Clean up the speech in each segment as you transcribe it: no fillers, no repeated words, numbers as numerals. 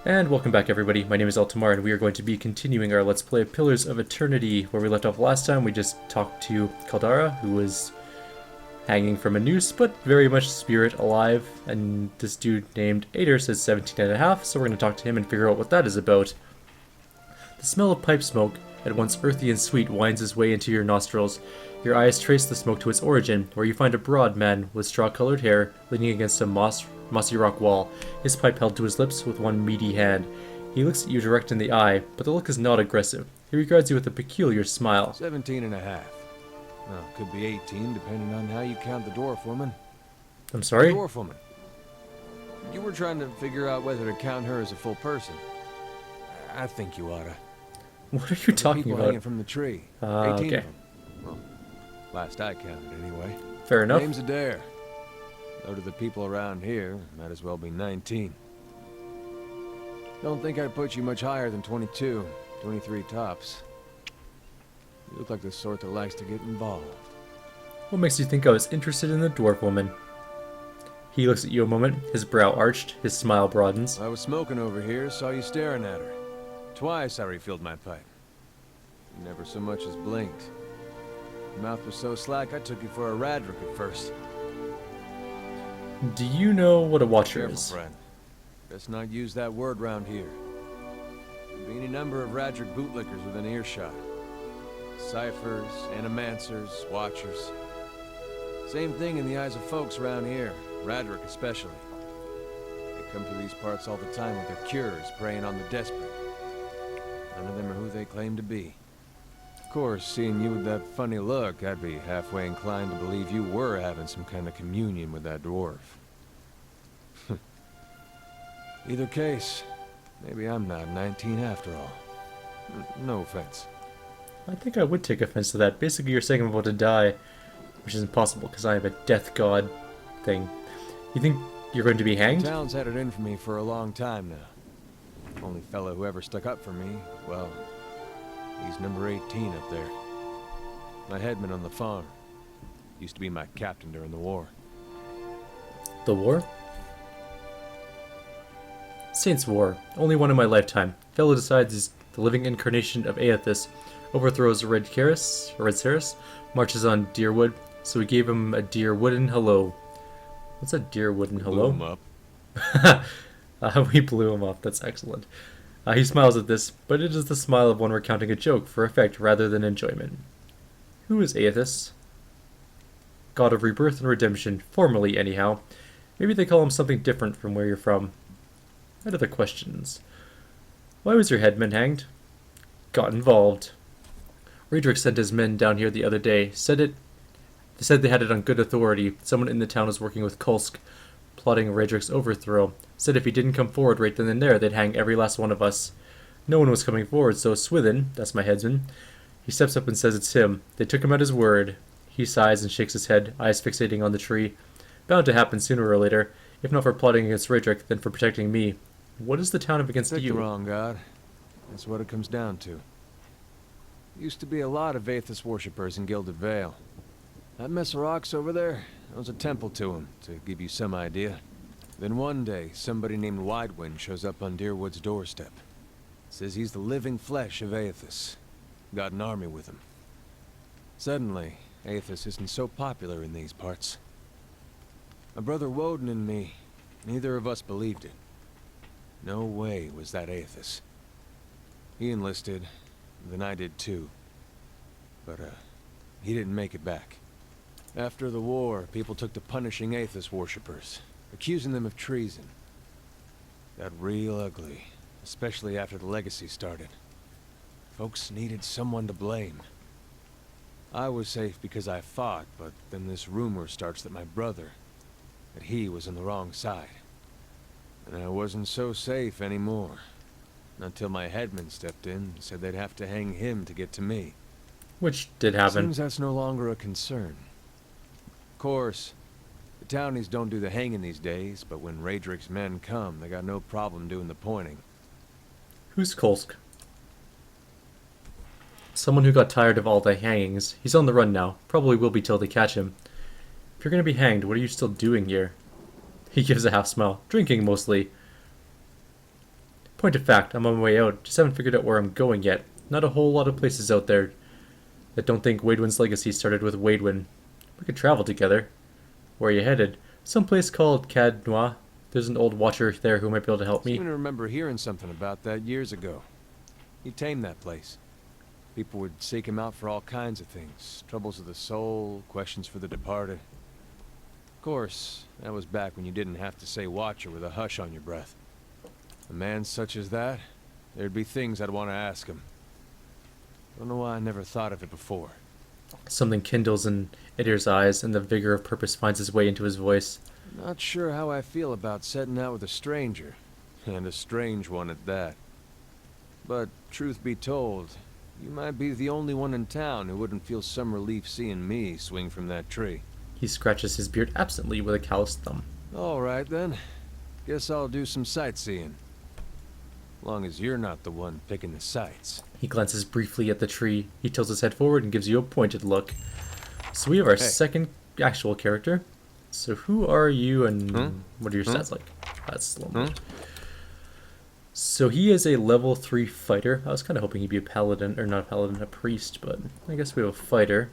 And welcome back everybody, my name is Eltimar and we are going to be continuing our Let's Play of Pillars of Eternity. Where we left off last time, we just talked to Caldara, who was hanging from a noose, but very much spirit alive, and this dude named Ader says 17 and a half, so we're going to talk to him and figure out what that is about. The smell of pipe smoke, at once earthy and sweet, winds its way into your nostrils. Your eyes trace the smoke to its origin, where you find a broad man with straw-colored hair leaning against a mossy rock wall, his pipe held to his lips with one meaty hand. He looks at you direct in the eye, but the look is not aggressive. He regards you with a peculiar smile. 17 and a half. Well, could be 18, depending on how you count the dwarf woman. I'm sorry? Dwarf woman. You were trying to figure out whether to count her as a full person. I think you oughta. What are you talking people about? Hanging from the tree. 18 okay. of them. Well, last I counted anyway. Fair enough. Name's Adair. Though to the people around here, might as well be 19. Don't think I'd put you much higher than 22, 23 tops. You look like the sort that likes to get involved. What makes you think I was interested in the dwarf woman? He looks at you a moment, his brow arched, his smile broadens. I was smoking over here, saw you staring at her. Twice I refilled my pipe. You never so much as blinked. Your mouth was so slack I took you for a Radric at first. Do you know what a watcher Careful, is? friend. Best not use that word round here. There'll be any number of Radric bootlickers within earshot. Ciphers, animancers, watchers. Same thing in the eyes of folks around here, Radric especially. They come through these parts all the time with their cures, preying on the desperate. None of them are who they claim to be. Of course, seeing you with that funny look, I'd be halfway inclined to believe you were having some kind of communion with that dwarf. Either case, maybe I'm not 19 after all. No offense. I think I would take offense to that. Basically, you're saying I'm about to die, which is impossible because I have a death god thing. You think you're going to be hanged? The town's had it in for me for a long time now. Only fellow who ever stuck up for me, well, he's number 18 up there. My headman on the farm. Used to be my captain during the war. The war? Saints' War. Only one in my lifetime. Fellow decides he's the living incarnation of Aethys, overthrows Red Ceres, marches on Deerwood, so we gave him a dear wooden hello. What's a dear wooden hello? Blew him up. We blew him up. That's excellent. He smiles at this, but it is the smile of one recounting a joke for effect rather than enjoyment. Who is Aethys? God of rebirth and redemption, formerly anyhow. Maybe they call him something different from where you're from. What other questions? Why was your headman hanged? Got involved. Radric sent his men down here the other day. They said they had it on good authority. Someone in the town was working with Kolsk, plotting Radric's overthrow. Said if he didn't come forward right then and there, they'd hang every last one of us. No one was coming forward, so Swithin, that's my headsman, he steps up and says it's him. They took him at his word. He sighs and shakes his head, eyes fixating on the tree. Bound to happen sooner or later, if not for plotting against Radric, then for protecting me. What is the town up against Picked you? the wrong god. That's what it comes down to. Used to be a lot of Aethys worshippers in Gilded Vale. That mess of rocks over there, that was a temple to him, to give you some idea. Then one day, somebody named Widewind shows up on Deerwood's doorstep. Says he's the living flesh of Aethys. Got an army with him. Suddenly, Aethys isn't so popular in these parts. My brother Woden and me, neither of us believed it. No way was that Aethys. He enlisted, then I did too. But, he didn't make it back. After the war, people took to punishing Aethys worshippers, accusing them of treason. Got real ugly, especially after the legacy started. Folks needed someone to blame. I was safe because I fought, but then this rumor starts that my brother, that he was on the wrong side. And I wasn't so safe anymore. Until my headman stepped in and said they'd have to hang him to get to me. Which did happen. Seems that's no longer a concern. Of course, the townies don't do the hanging these days, but when Radric's men come, they got no problem doing the pointing. Who's Kolsk? Someone who got tired of all the hangings. He's on the run now. Probably will be till they catch him. If you're gonna be hanged, what are you still doing here? He gives a half smile. Drinking, mostly. Point of fact, I'm on my way out. Just haven't figured out where I'm going yet. Not a whole lot of places out there that don't think Waidwin's legacy started with Waidwin. We could travel together. Where are you headed? Some place called Cadnois. There's an old watcher there who might be able to help I me. seem to remember hearing something about that years ago. He tamed that place. People would seek him out for all kinds of things. Troubles of the soul, questions for the departed. Of course, that was back when you didn't have to say watcher with a hush on your breath. A man such as that, there'd be things I'd want to ask him. Don't know why I never thought of it before. Something kindles in Idir's eyes, and the vigor of purpose finds its way into his voice. Not sure how I feel about setting out with a stranger, and a strange one at that. But truth be told, you might be the only one in town who wouldn't feel some relief seeing me swing from that tree. He scratches his beard absently with a calloused thumb. All right then. Guess I'll do some sightseeing. Long as you're not the one picking the sights. He glances briefly at the tree. He tilts his head forward and gives you a pointed look. So we have our second actual character. So who are you and what are your stats like? That's slow. So he is a level 3 fighter. I was kind of hoping he'd be a paladin, or not a paladin, a priest, but I guess we have a fighter.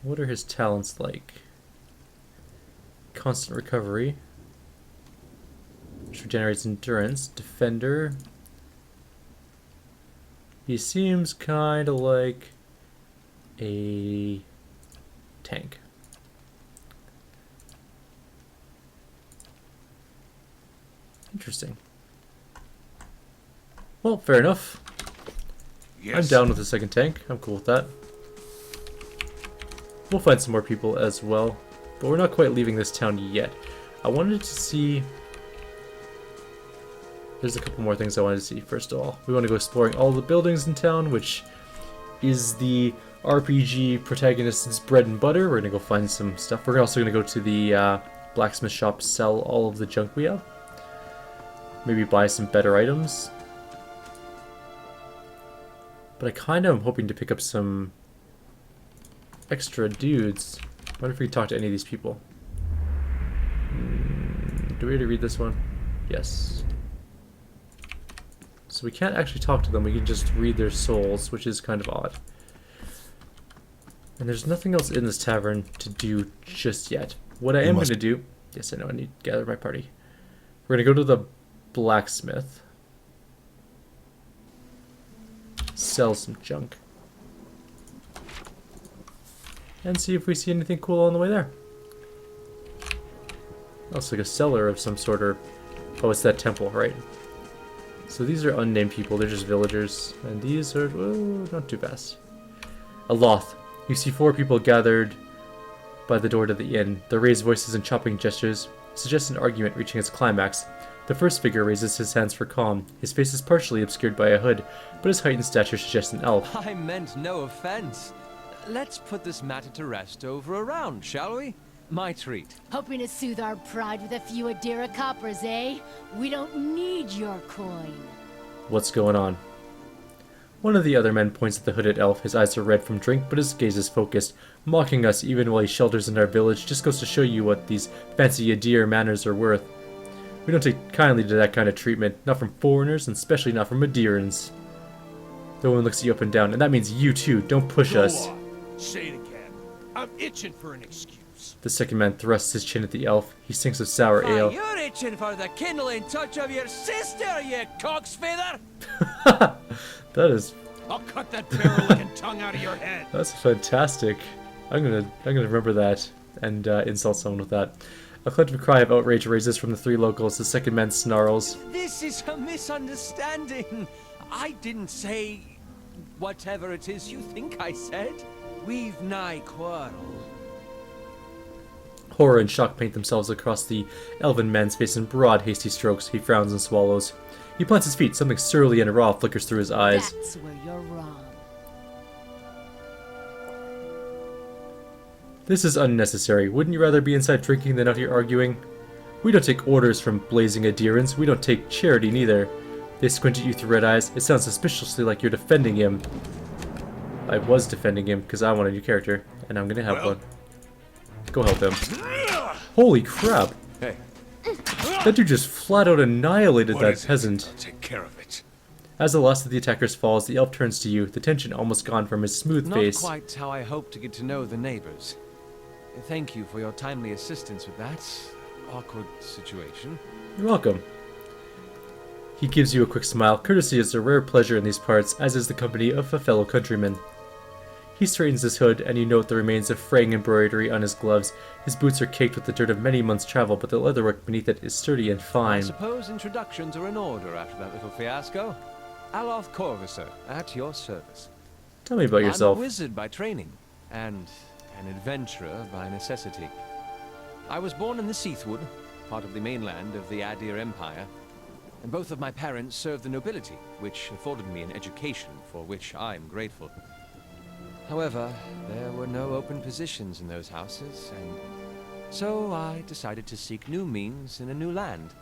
What are his talents like? Constant recovery. Which regenerates endurance. Defender. He seems kind of like a tank. Interesting. Well, fair enough. Yes. I'm down with the second tank. I'm cool with that. We'll find some more people as well. But we're not quite leaving this town yet. I wanted to see... There's a couple more things I wanted to see. First of all, we want to go exploring all the buildings in town, which is the RPG protagonist's bread and butter. We're going to go find some stuff. We're also going to go to the blacksmith shop, sell all of the junk we have. Maybe buy some better items. But I kind of am hoping to pick up some extra dudes. I wonder if we can talk to any of these people. Do we already read this one? Yes. So we can't actually talk to them, we can just read their souls, which is kind of odd. And there's nothing else in this tavern to do just yet. What I am going to do... Yes, I know, I need to gather my party. We're going to go to the blacksmith. Sell some junk. And see if we see anything cool on the way there. Oh, it's like a cellar of some sort, or... Oh, it's that temple, right. So these are unnamed people, they're just villagers. And these are, well, not too fast. A loth. You see 4 people gathered by the door to the inn. Their raised voices and chopping gestures suggest an argument reaching its climax. The first figure raises his hands for calm. His face is partially obscured by a hood, but his height and stature suggest an elf. I meant no offense. Let's put this matter to rest over a round, shall we? My treat. Hoping to soothe our pride with a few Adira coppers, eh? We don't need your coin. What's going on? One of the other men points at the hooded elf. His eyes are red from drink, but his gaze is focused. Mocking us even while he shelters in our village just goes to show you what these fancy Adir manners are worth. We don't take kindly to that kind of treatment, not from foreigners, and especially not from Adirans. The woman looks at you up and down, and that means you too. Don't push us. On. Say it again. I'm itching for an excuse. The second man thrusts his chin at the elf. He sinks of sour ale. You're itching for the kindling touch of your sister, you cock's feather! That is... I'll cut that barrel-looking tongue out of your head. That's fantastic. I'm gonna remember that and insult someone with that. A collective cry of outrage raises from the 3 locals. The second man snarls. This is a misunderstanding. I didn't say whatever it is you think I said. We've nigh quarrel. Horror and shock paint themselves across the elven man's face in broad, hasty strokes. He frowns and swallows. He plants his feet. Something surly and raw flickers through his eyes. That's where you're wrong. This is unnecessary. Wouldn't you rather be inside drinking than out here arguing? We don't take orders from blazing Adirans. We don't take charity neither. They squint at you through red eyes. It sounds suspiciously like you're defending him. I was defending him because I want a new character, and I'm gonna have one. Go help him. Holy crap! Hey. That dude just flat out annihilated What that is it? peasant. I'll take care of it. As the last of the attackers falls, the elf turns to you, the tension almost gone from his smooth Not face. quite how I hoped to get to know the neighbors. Thank you for your timely assistance with that awkward situation. You're welcome. He gives you a quick smile. Courtesy is a rare pleasure in these parts, as is the company of a fellow countryman. He straightens his hood, and you note the remains of fraying embroidery on his gloves. His boots are caked with the dirt of many months' travel, but the leatherwork beneath it is sturdy and I fine. suppose introductions are in order after that little fiasco. Aloth Corvusser, at your service. Tell me about yourself. I'm a wizard by training, and an adventurer by necessity. I was born in the Seathwood, part of the mainland of the Adir Empire, and both of my parents served the nobility, which afforded me an education for which I'm grateful. However, there were no open positions in those houses, and so I decided to seek new means in a new land.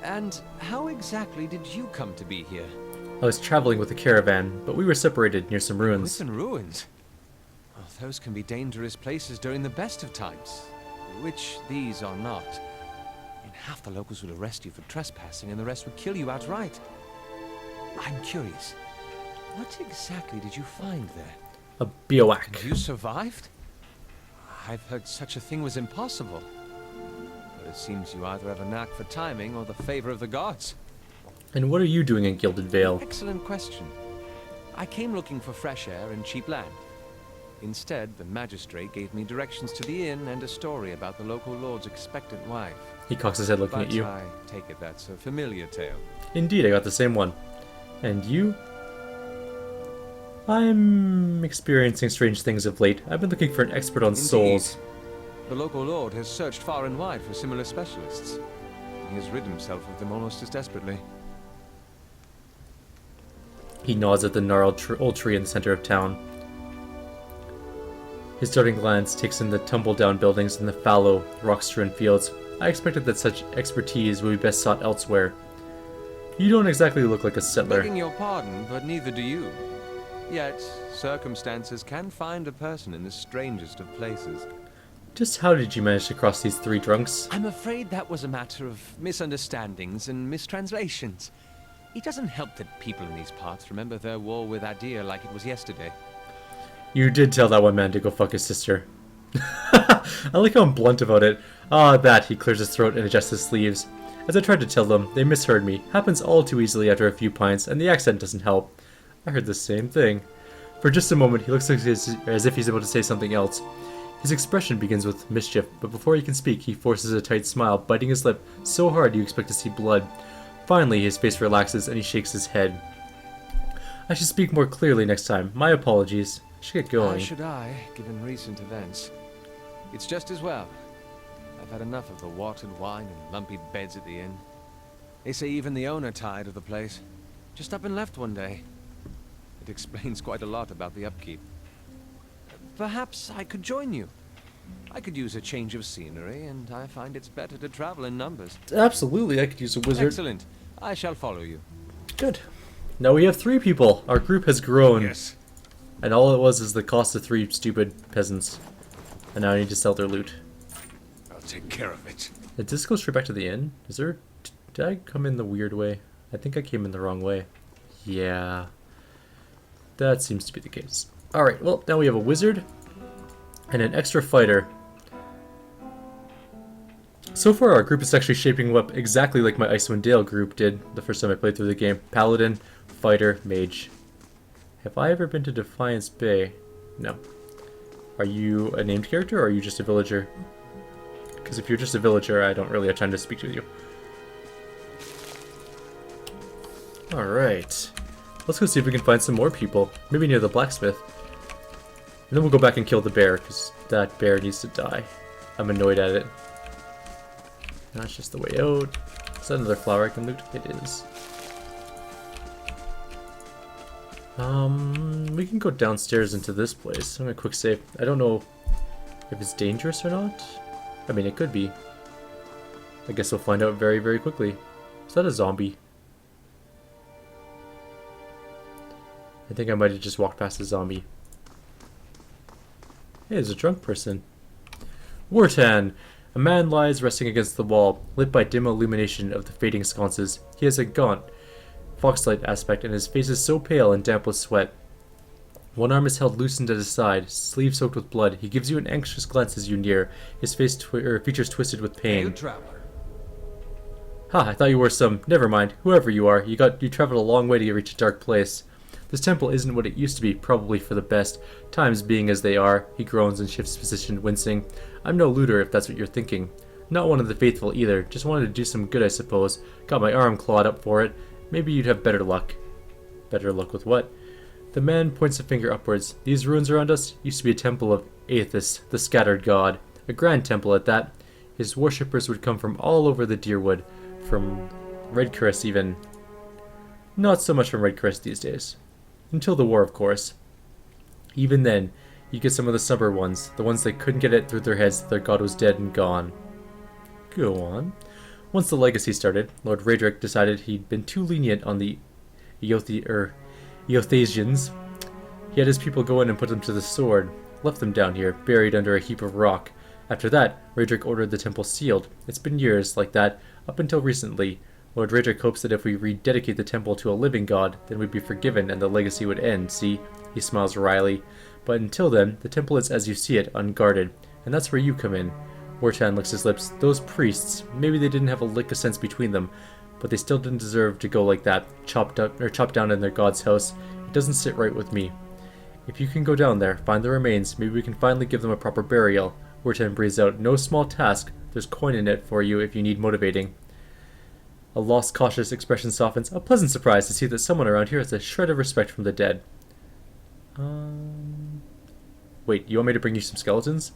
And how exactly did you come to be here? I was traveling with a caravan, but we were separated near some ruins. Listen, ruins. Well, those can be dangerous places during the best of times, which these are not. And half the locals would arrest you for trespassing, and the rest would kill you outright. I'm curious, what exactly did you find there? A bivouac. You survived? I've heard such a thing was impossible. But it seems you either have a knack for timing or the favor of the gods. And what are you doing in Gilded Vale? Excellent question. I came looking for fresh air and cheap land. Instead, the magistrate gave me directions to the inn and a story about the local lord's expectant wife. He cocks his head looking But at you. I take it that's a familiar tale. Indeed, I got the same one. And you? I'm experiencing strange things of late. I've been looking for an expert on souls. The local lord has searched far and wide for similar specialists. He has rid himself of them almost as desperately. He nods at the gnarled old tree in the center of town. His darting glance takes in the tumble-down buildings and the fallow, rock-strewn fields. I expected that such expertise would be best sought elsewhere. You don't exactly look like a settler. Begging your pardon, but neither do you. Yet, circumstances can find a person in the strangest of places. Just how did you manage to cross these three drunks? I'm afraid that was a matter of misunderstandings and mistranslations. It doesn't help that people in these parts remember their war with Adir like it was yesterday. You did tell that one man to go fuck his sister. I like how I'm blunt about it. Ah, that. He clears his throat and adjusts his sleeves. As I tried to tell them, they misheard me. Happens all too easily after a few pints, and the accent doesn't help. I heard the same thing. For just a moment, he looks as if he's about to say something else. His expression begins with mischief, but before he can speak, he forces a tight smile, biting his lip so hard you expect to see blood. Finally, his face relaxes and he shakes his head. I should speak more clearly next time. My apologies. I should get going. How should I, given recent events? It's just as well. I've had enough of the watered wine and lumpy beds at the inn. They say even the owner tired of the place. Just up and left one day. It explains quite a lot about the upkeep. Perhaps I could join you. I could use a change of scenery, and I find it's better to travel in numbers. Absolutely, I could use a wizard. Excellent. I shall follow you. Good. Now we have 3 people. Our group has grown. Yes. And all it was is the cost of 3 stupid peasants. And now I need to sell their loot. I'll take care of it. Did this go straight back to the inn? Is there... Did I come in the weird way? I think I came in the wrong way. Yeah. That seems to be the case. Alright, well, now we have a wizard and an extra fighter. So far, our group is actually shaping up exactly like my Icewind Dale group did the first time I played through the game. Paladin, fighter, mage. Have I ever been to Defiance Bay? No. Are you a named character, or are you just a villager? Because if you're just a villager, I don't really have time to speak to you. Alright. Let's go see if we can find some more people. Maybe near the blacksmith. And then we'll go back and kill the bear, because that bear needs to die. I'm annoyed at it. That's just the way out. Is that another flower I can loot? It is. We can go downstairs into this place. I'm gonna quick save. I don't know if it's dangerous or not. I mean, it could be. I guess we'll find out very, very quickly. Is that a zombie? I think I might have just walked past a zombie. Hey, there's a drunk person. Wartan! A man lies resting against the wall, lit by dim illumination of the fading sconces. He has a gaunt, foxlight aspect, and his face is so pale and damp with sweat. One arm is held loosened at his side, sleeve soaked with blood. He gives you an anxious glance as you near, his features twisted with pain. Hail, traveler. Ha, I thought you were some... Never mind. Whoever you are, you traveled a long way to reach a dark place. This temple isn't what it used to be, probably for the best. Times being as they are. He groans and shifts position, wincing. I'm no looter, if that's what you're thinking. Not one of the faithful either. Just wanted to do some good, I suppose. Got my arm clawed up for it. Maybe you'd have better luck. Better luck with what? The man points a finger upwards. These ruins around us used to be a temple of Aethys, the scattered god. A grand temple at that. His worshippers would come from all over the Deerwood. From Redcrest even. Not so much from Redcrest these days. Until the war, of course. Even then, you get some of the stubborn ones, the ones that couldn't get it through their heads that their god was dead and gone. Go on. Once the legacy started, Lord Raedric decided he'd been too lenient on the Eothasians. He had his people go in and put them to the sword, left them down here, buried under a heap of rock. After that, Raedric ordered the temple sealed. It's been years like that, up until recently. Lord Raedric hopes that if we rededicate the temple to a living god, then we'd be forgiven and the legacy would end, see? He smiles wryly. But until then, the temple is as you see it, unguarded. And that's where you come in. Wartan licks his lips. Those priests, maybe they didn't have a lick of sense between them, but they still didn't deserve to go like that, chopped down in their god's house. It doesn't sit right with me. If you can go down there, find the remains, maybe we can finally give them a proper burial. Wartan breathes out. No small task. There's coin in it for you if you need motivating. A lost, cautious expression softens. A pleasant surprise to see that someone around here has a shred of respect from the dead. Wait, you want me to bring you some skeletons?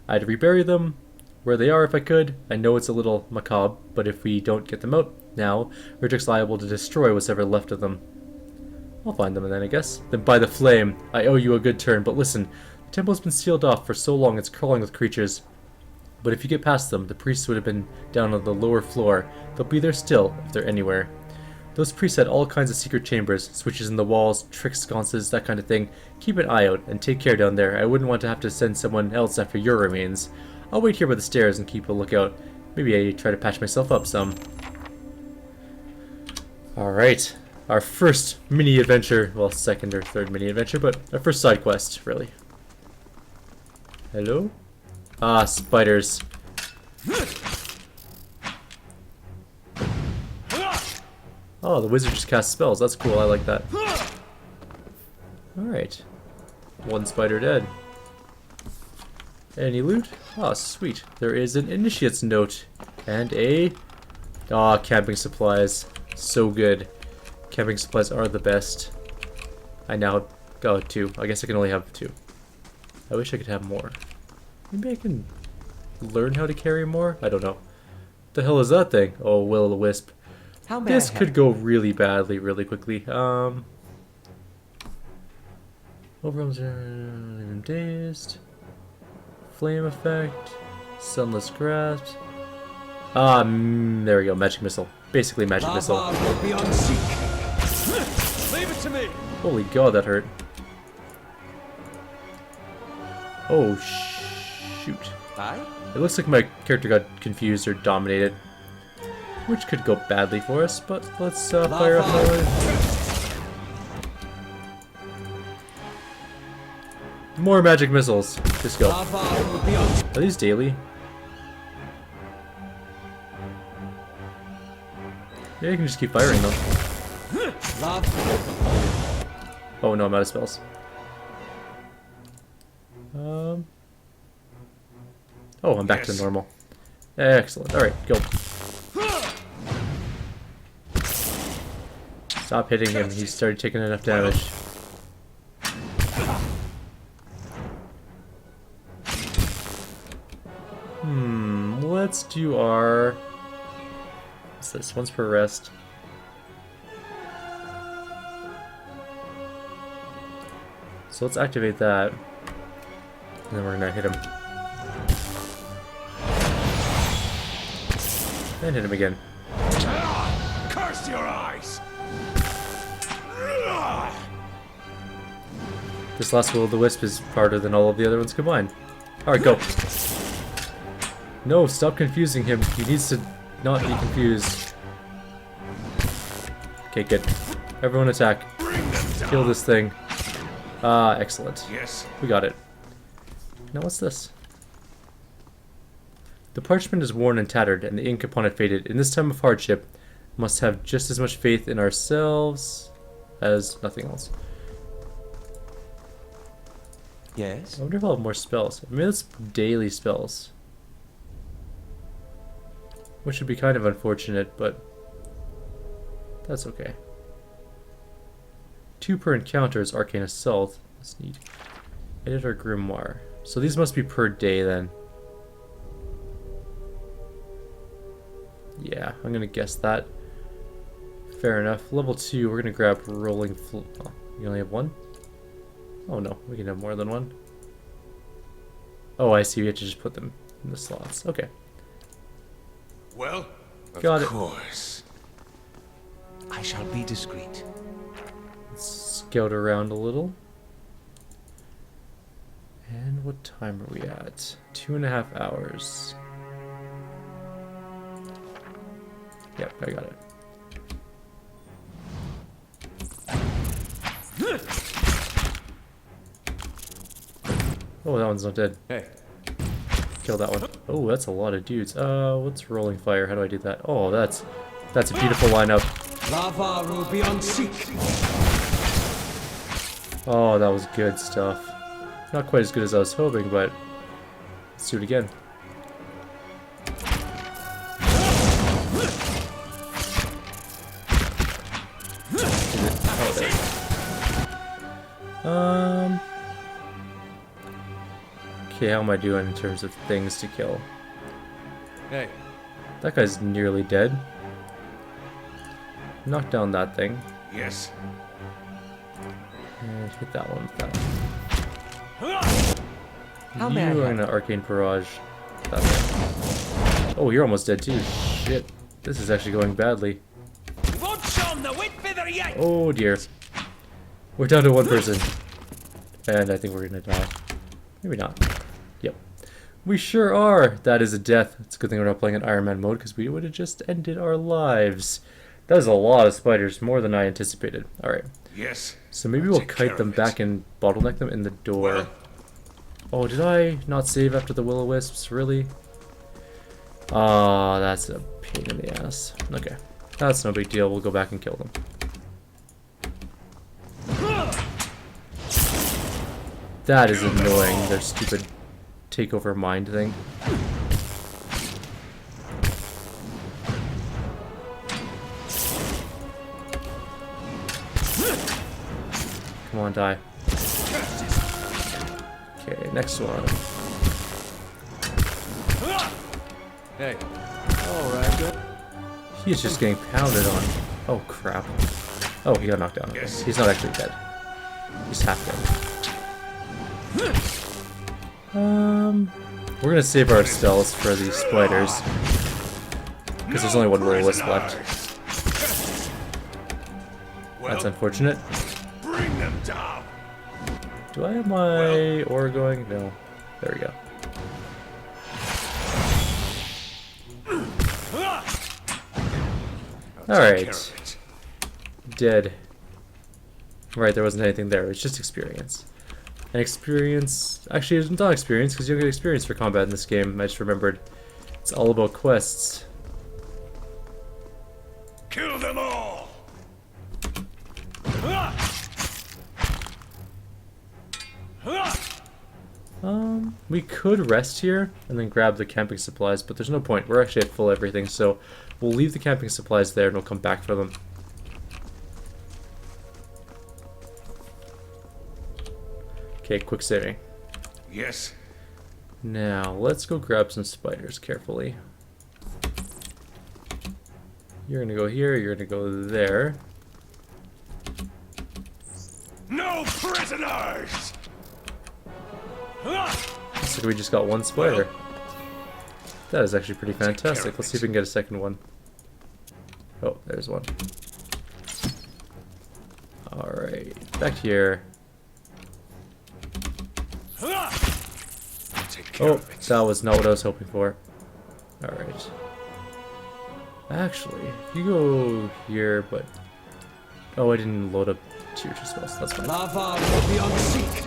I'd rebury them where they are if I could. I know it's a little macabre, but if we don't get them out now, Raedric's liable to destroy what's ever left of them. I'll find them then, I guess. Then by the flame, I owe you a good turn, but listen, the temple's been sealed off for so long it's crawling with creatures. But if you get past them, the priests would have been down on the lower floor. They'll be there still, if they're anywhere. Those priests had all kinds of secret chambers, switches in the walls, trick sconces, that kind of thing. Keep an eye out, and take care down there. I wouldn't want to have to send someone else after your remains. I'll wait here by the stairs and keep a lookout. Maybe I try to patch myself up some. Alright, our first mini-adventure, well, second or third mini-adventure, but our first side quest, really. Hello? Ah, spiders. Oh, the wizard just cast spells. That's cool. I like that. Alright. One spider dead. Any loot? Oh, sweet. There is an initiate's note. And a... Ah, camping supplies. So good. Camping supplies are the best. I now got 2. I guess I can only have 2. I wish I could have more. Maybe I can learn how to carry more? I don't know. What the hell is that thing? Oh, will-o'-the-wisp. This could go really badly really quickly. Overwhelms are dazed. Flame effect. Sunless grasp. There we go. Magic missile. Basically magic missile. Leave it to me. Holy god, that hurt. Oh, shoot. Aye? It looks like my character got confused or dominated. Which could go badly for us, but let's fire up our... More magic missiles. Just go. Are these daily? Yeah, you can just keep firing them. Oh no, I'm out of spells. Oh, I'm back to normal. Excellent. Alright, go. Stop hitting him. He started taking enough damage. Let's do our... What's this? Once per rest. So let's activate that. And then we're gonna hit him. And hit him again. Curse your eyes! This last will-o'-the-wisp is harder than all of the other ones combined. Alright, go. No, stop confusing him. He needs to not be confused. Okay, good. Everyone attack. Bring them down. Kill this thing. Ah, excellent. Yes. We got it. Now what's this? The parchment is worn and tattered, and the ink upon it faded. In this time of hardship, must have just as much faith in ourselves as nothing else. Yes? I wonder if I'll have more spells. Maybe that's daily spells. Which would be kind of unfortunate, but that's okay. 2 per encounter is Arcane Assault. That's neat. Editor Grimoire. So these must be per day then. Yeah, I'm gonna guess that. Fair enough. Level 2, we're gonna grab Rolling Oh, you only have 1? Oh no, we can have more than 1. Oh, I see. We have to just put them in the slots. Okay. Well, Got it. Of course. I shall be discreet. Let's scout around a little. And what time are we at? 2.5 hours. Yep, I got it. Oh, that one's not dead. Hey, Kill that one. Oh, that's a lot of dudes. What's rolling fire? How do I do that? Oh, that's a beautiful lineup. Lavaru beyond seek. Oh, that was good stuff. Not quite as good as I was hoping, but let's do it again. Oh, there. Okay, how am I doing in terms of things to kill? hey, That guy's nearly dead. Knock down that thing. yes. And hit that one with that. How may I You are help? gonna Arcane Barrage that way. Oh, you're almost dead too. Shit. This is actually going badly. Oh dear. We're down to 1 person. And I think we're gonna die. Maybe not. Yep. We sure are! That is a death. It's a good thing we're not playing in Iron Man mode because we would have just ended our lives. That was a lot of spiders, more than I anticipated. Alright. Yes. So maybe I'll we'll take care kite them of it. back and bottleneck them in the door. Well, Oh, did I not save after the will-o-wisps? Really? Ah, that's a pain in the ass. Okay. That's no big deal. We'll go back and kill them. That is annoying, their stupid takeover mind thing. Come on, die. Okay, next one. hey. Alright, good. He is just getting pounded on. Oh, crap. Oh, he got knocked down. Okay. Yes. He's not actually dead. He's half dead. We're gonna save our spells for these spiders. Because there's only 1 will-o-wisp left. well, That's unfortunate. bring them down. Do I have my ore going? No. There we go. I'll take care Alright. of it. Dead. Right, there wasn't anything there. It's just experience. And experience... Actually, it's not experience, because you don't get experience for combat in this game. I just remembered. It's all about quests. Kill them all. We could rest here and then grab the camping supplies, but there's no point. We're actually at full everything, so we'll leave the camping supplies there and we'll come back for them. Okay, quick saving. Yes. Now, let's go grab some spiders carefully. You're gonna go here, you're gonna go there. No prisoners. Looks like we just got 1 spider. That is actually pretty Take care fantastic. of Let's see if we can get a second one. Oh, there's one. Alright, back here. I'll take care Oh, of it. that was not what I was hoping for. Alright. Actually, if you go here, but... Oh, I didn't load up tier 2 spells. That's fine. Lava will be on seek.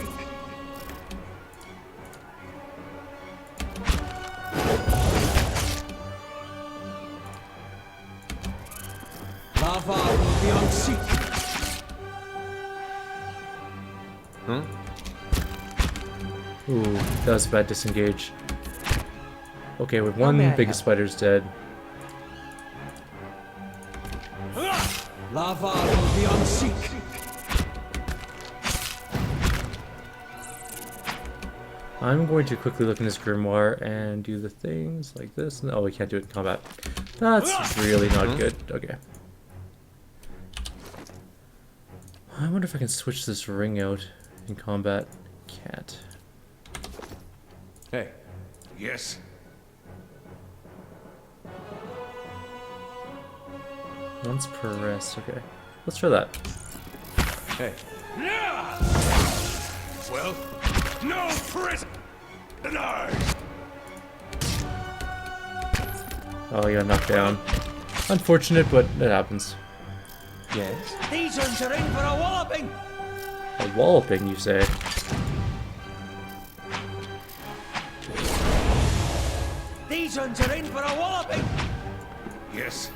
Lava will be on seek. Huh? Ooh, that was a bad disengage. Okay, with may one I big help? spider's dead. Lava will be on seek. I'm going to quickly look in this grimoire and do the things like this. Oh, we can't do it in combat. That's really not good. Okay. I wonder if I can switch this ring out in combat. Can't. Hey, Yes. Once per rest. Okay. Let's try that. hey. Well, no prisoners! Oh, you got knocked down. Unfortunate, but it happens. Yes? These ones are in for a walloping. A walloping, you say? These ones are in for a walloping. Yes.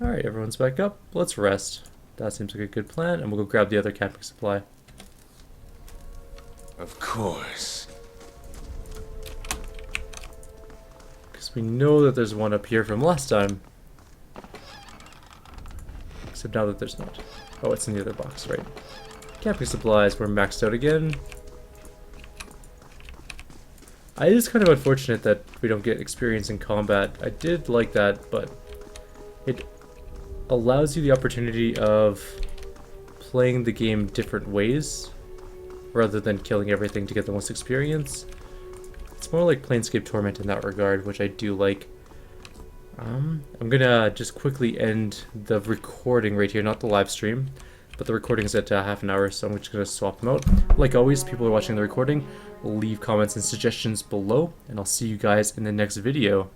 Alright, everyone's back up. Let's rest. That seems like a good plan, and we'll go grab the other camping supply. Of course. Because we know that there's one up here from last time. Except now that there's not. Oh, it's in the other box, right. Camping supplies, we're maxed out again. It is kind of unfortunate that we don't get experience in combat. I did like that, but it allows you the opportunity of playing the game different ways rather than killing everything to get the most experience. It's more like Planescape Torment in that regard, which I do like. I'm gonna just quickly end the recording right here, not the live stream, but the recording's at half an hour, so I'm just gonna swap them out. Like always, people are watching the recording, leave comments and suggestions below, and I'll see you guys in the next video.